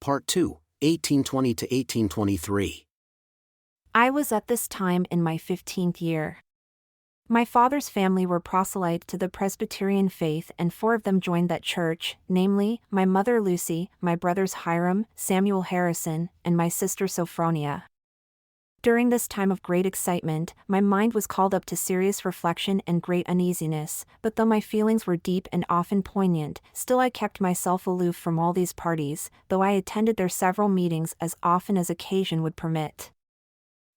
Part 2, 1820 to 1823. I was at this time in my 15th year. My father's family were proselytes to the Presbyterian faith, and 4 of them joined that church, namely, my mother Lucy, my brothers Hiram, Samuel Harrison, and my sister Sophronia. During this time of great excitement, my mind was called up to serious reflection and great uneasiness, but though my feelings were deep and often poignant, still I kept myself aloof from all these parties, though I attended their several meetings as often as occasion would permit.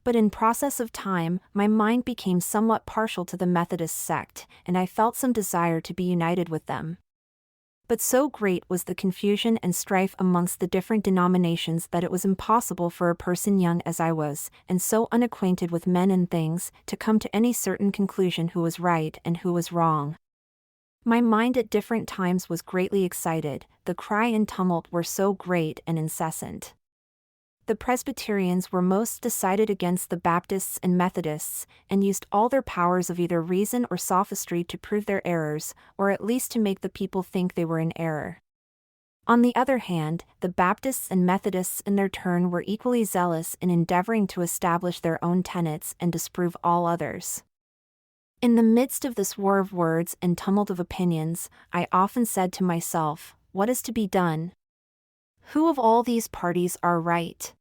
But in process of time, my mind became somewhat partial to the Methodist sect, and I felt some desire to be united with them. But so great was the confusion and strife amongst the different denominations that it was impossible for a person young as I was, and so unacquainted with men and things, to come to any certain conclusion who was right and who was wrong. My mind at different times was greatly excited, the cry and tumult were so great and incessant. The Presbyterians were most decided against the Baptists and Methodists, and used all their powers of either reason or sophistry to prove their errors, or at least to make the people think they were in error. On the other hand, the Baptists and Methodists in their turn were equally zealous in endeavoring to establish their own tenets and disprove all others. In the midst of this war of words and tumult of opinions, I often said to myself, "What is to be done? Who of all these parties are right?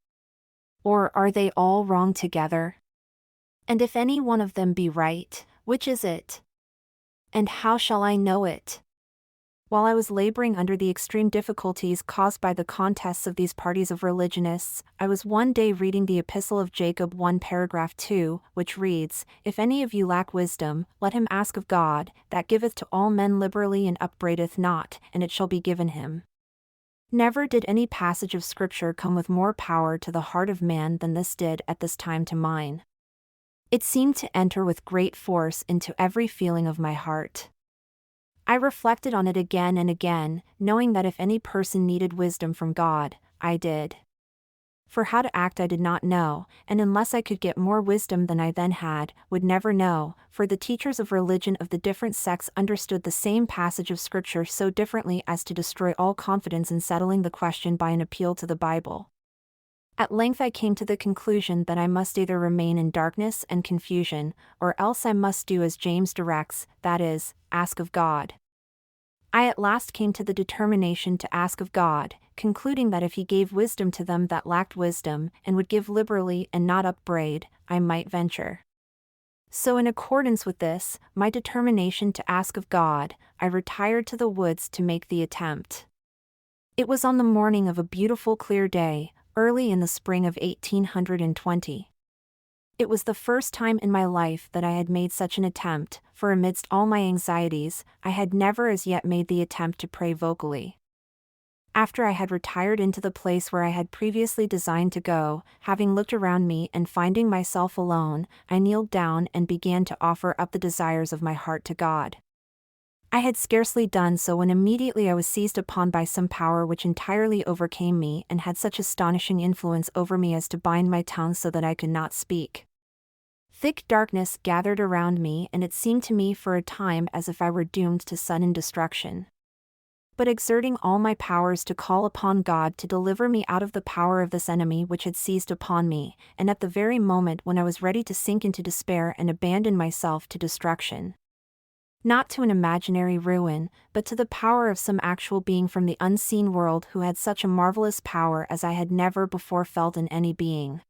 Or are they all wrong together? And if any one of them be right, which is it? And how shall I know it?" While I was laboring under the extreme difficulties caused by the contests of these parties of religionists, I was one day reading the Epistle of Jacob 1 paragraph 2, which reads, "If any of you lack wisdom, let him ask of God, that giveth to all men liberally and upbraideth not, and it shall be given him." Never did any passage of Scripture come with more power to the heart of man than this did at this time to mine. It seemed to enter with great force into every feeling of my heart. I reflected on it again and again, knowing that if any person needed wisdom from God, I did. For how to act I did not know, and unless I could get more wisdom than I then had, would never know, for the teachers of religion of the different sects understood the same passage of Scripture so differently as to destroy all confidence in settling the question by an appeal to the Bible. At length I came to the conclusion that I must either remain in darkness and confusion, or else I must do as James directs, that is, ask of God. I at last came to the determination to ask of God, concluding that if he gave wisdom to them that lacked wisdom, and would give liberally and not upbraid, I might venture. So in accordance with this, my determination to ask of God, I retired to the woods to make the attempt. It was on the morning of a beautiful clear day, early in the spring of 1820. It was the first time in my life that I had made such an attempt, for amidst all my anxieties, I had never as yet made the attempt to pray vocally. After I had retired into the place where I had previously designed to go, having looked around me and finding myself alone, I kneeled down and began to offer up the desires of my heart to God. I had scarcely done so when immediately I was seized upon by some power which entirely overcame me and had such astonishing influence over me as to bind my tongue so that I could not speak. Thick darkness gathered around me, and it seemed to me for a time as if I were doomed to sudden destruction. But exerting all my powers to call upon God to deliver me out of the power of this enemy which had seized upon me, and at the very moment when I was ready to sink into despair and abandon myself to destruction, not to an imaginary ruin, but to the power of some actual being from the unseen world who had such a marvelous power as I had never before felt in any being.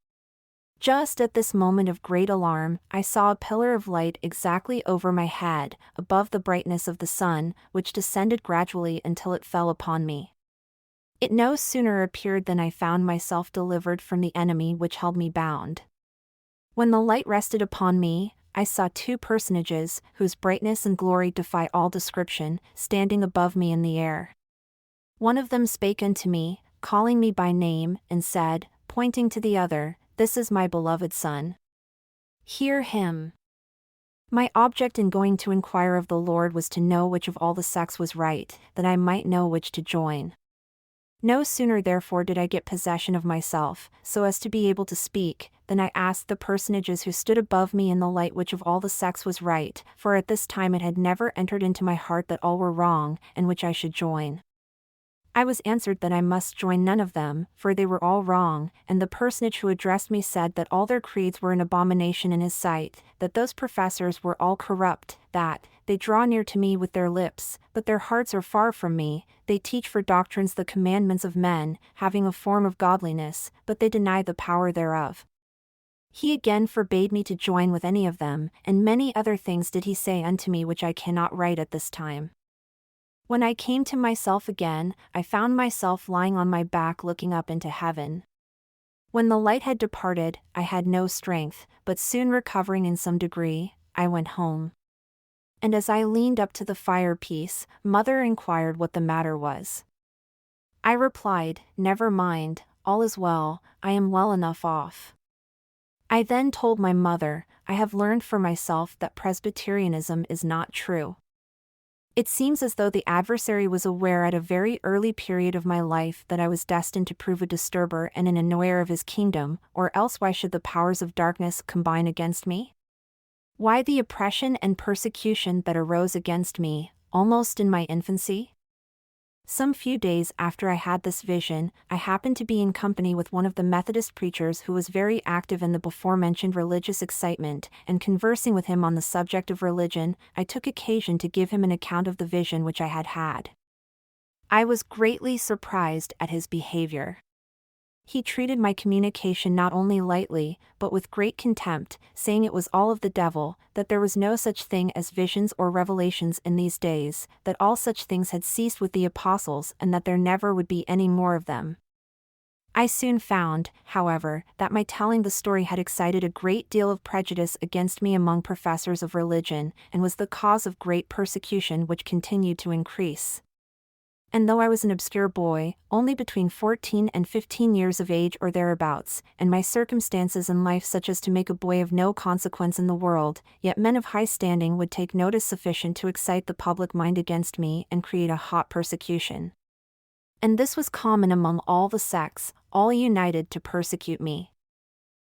Just at this moment of great alarm, I saw a pillar of light exactly over my head, above the brightness of the sun, which descended gradually until it fell upon me. It no sooner appeared than I found myself delivered from the enemy which held me bound. When the light rested upon me, I saw 2 personages, whose brightness and glory defy all description, standing above me in the air. One of them spake unto me, calling me by name, and said, pointing to the other, "This is my beloved Son. Hear him." My object in going to inquire of the Lord was to know which of all the sects was right, that I might know which to join. No sooner therefore did I get possession of myself, so as to be able to speak, than I asked the personages who stood above me in the light which of all the sects was right, for at this time it had never entered into my heart that all were wrong, and which I should join. I was answered that I must join none of them, for they were all wrong, and the personage who addressed me said that all their creeds were an abomination in his sight, that those professors were all corrupt, that they draw near to me with their lips, but their hearts are far from me, they teach for doctrines the commandments of men, having a form of godliness, but they deny the power thereof. He again forbade me to join with any of them, and many other things did he say unto me which I cannot write at this time. When I came to myself again, I found myself lying on my back looking up into heaven. When the light had departed, I had no strength, but soon recovering in some degree, I went home. And as I leaned up to the firepiece, Mother inquired what the matter was. I replied, "Never mind, all is well, I am well enough off." I then told my mother, "I have learned for myself that Presbyterianism is not true." It seems as though the adversary was aware at a very early period of my life that I was destined to prove a disturber and an annoyer of his kingdom, or else why should the powers of darkness combine against me? Why the oppression and persecution that arose against me, almost in my infancy? Some few days after I had this vision, I happened to be in company with one of the Methodist preachers who was very active in the before-mentioned religious excitement, and conversing with him on the subject of religion, I took occasion to give him an account of the vision which I had had. I was greatly surprised at his behavior. He treated my communication not only lightly, but with great contempt, saying it was all of the devil, that there was no such thing as visions or revelations in these days, that all such things had ceased with the apostles and that there never would be any more of them. I soon found, however, that my telling the story had excited a great deal of prejudice against me among professors of religion, and was the cause of great persecution which continued to increase. And though I was an obscure boy, only between 14 and 15 years of age or thereabouts, and my circumstances in life such as to make a boy of no consequence in the world, yet men of high standing would take notice sufficient to excite the public mind against me and create a hot persecution. And this was common among all the sects, all united to persecute me.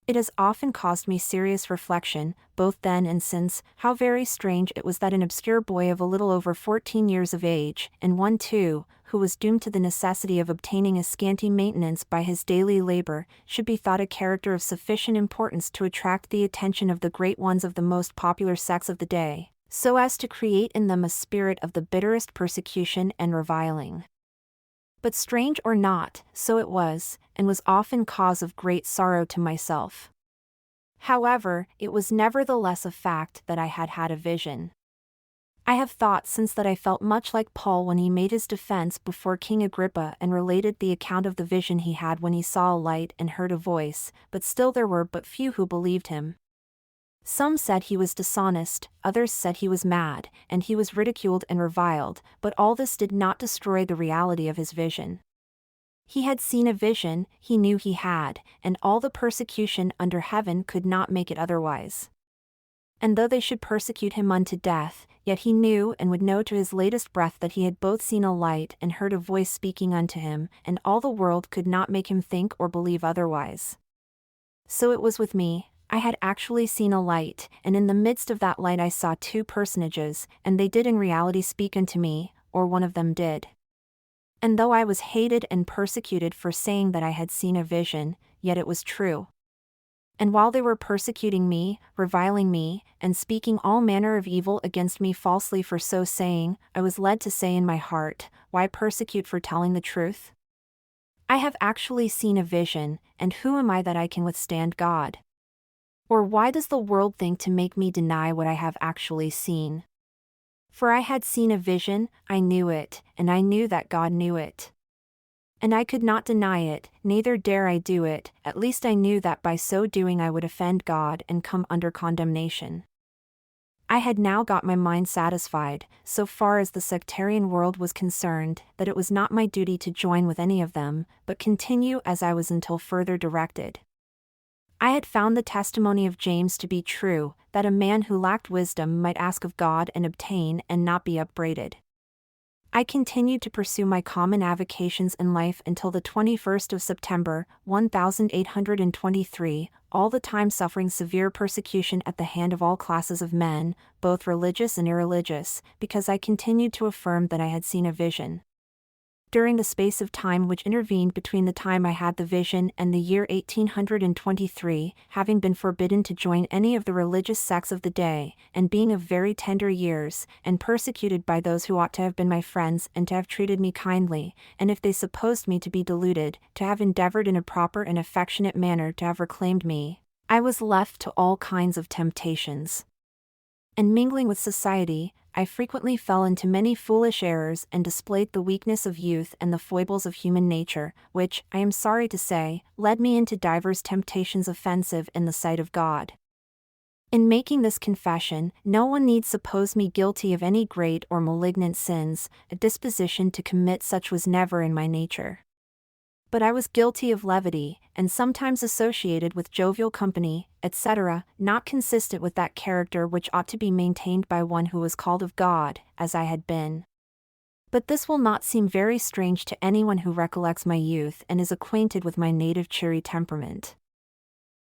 It has often caused me serious reflection, both then and since, how very strange it was that an obscure boy of a little over 14 years of age, and one too, who was doomed to the necessity of obtaining a scanty maintenance by his daily labor, should be thought a character of sufficient importance to attract the attention of the great ones of the most popular sects of the day, so as to create in them a spirit of the bitterest persecution and reviling. But strange or not, so it was, and was often cause of great sorrow to myself. However, it was nevertheless a fact that I had had a vision. I have thought since that I felt much like Paul when he made his defense before King Agrippa and related the account of the vision he had when he saw a light and heard a voice, but still there were but few who believed him. Some said he was dishonest, others said he was mad, and he was ridiculed and reviled, but all this did not destroy the reality of his vision. He had seen a vision, he knew he had, and all the persecution under heaven could not make it otherwise. And though they should persecute him unto death, yet he knew and would know to his latest breath that he had both seen a light and heard a voice speaking unto him, and all the world could not make him think or believe otherwise. So it was with me. I had actually seen a light, and in the midst of that light I saw two personages, and they did in reality speak unto me, or one of them did. And though I was hated and persecuted for saying that I had seen a vision, yet it was true. And while they were persecuting me, reviling me, and speaking all manner of evil against me falsely for so saying, I was led to say in my heart, why persecute for telling the truth? I have actually seen a vision, and who am I that I can withstand God? Or why does the world think to make me deny what I have actually seen? For I had seen a vision, I knew it, and I knew that God knew it. And I could not deny it, neither dare I do it, at least I knew that by so doing I would offend God and come under condemnation. I had now got my mind satisfied, so far as the sectarian world was concerned, that it was not my duty to join with any of them, but continue as I was until further directed. I had found the testimony of James to be true, that a man who lacked wisdom might ask of God and obtain and not be upbraided. I continued to pursue my common avocations in life until the 21st of September, 1823, all the time suffering severe persecution at the hand of all classes of men, both religious and irreligious, because I continued to affirm that I had seen a vision. During the space of time which intervened between the time I had the vision and the year 1823, having been forbidden to join any of the religious sects of the day, and being of very tender years, and persecuted by those who ought to have been my friends and to have treated me kindly, and if they supposed me to be deluded, to have endeavored in a proper and affectionate manner to have reclaimed me, I was left to all kinds of temptations. And mingling with society, I frequently fell into many foolish errors and displayed the weakness of youth and the foibles of human nature, which, I am sorry to say, led me into divers temptations offensive in the sight of God. In making this confession, no one need suppose me guilty of any great or malignant sins. A disposition to commit such was never in my nature. But I was guilty of levity, and sometimes associated with jovial company, etc., not consistent with that character which ought to be maintained by one who was called of God, as I had been. But this will not seem very strange to anyone who recollects my youth and is acquainted with my native cheery temperament.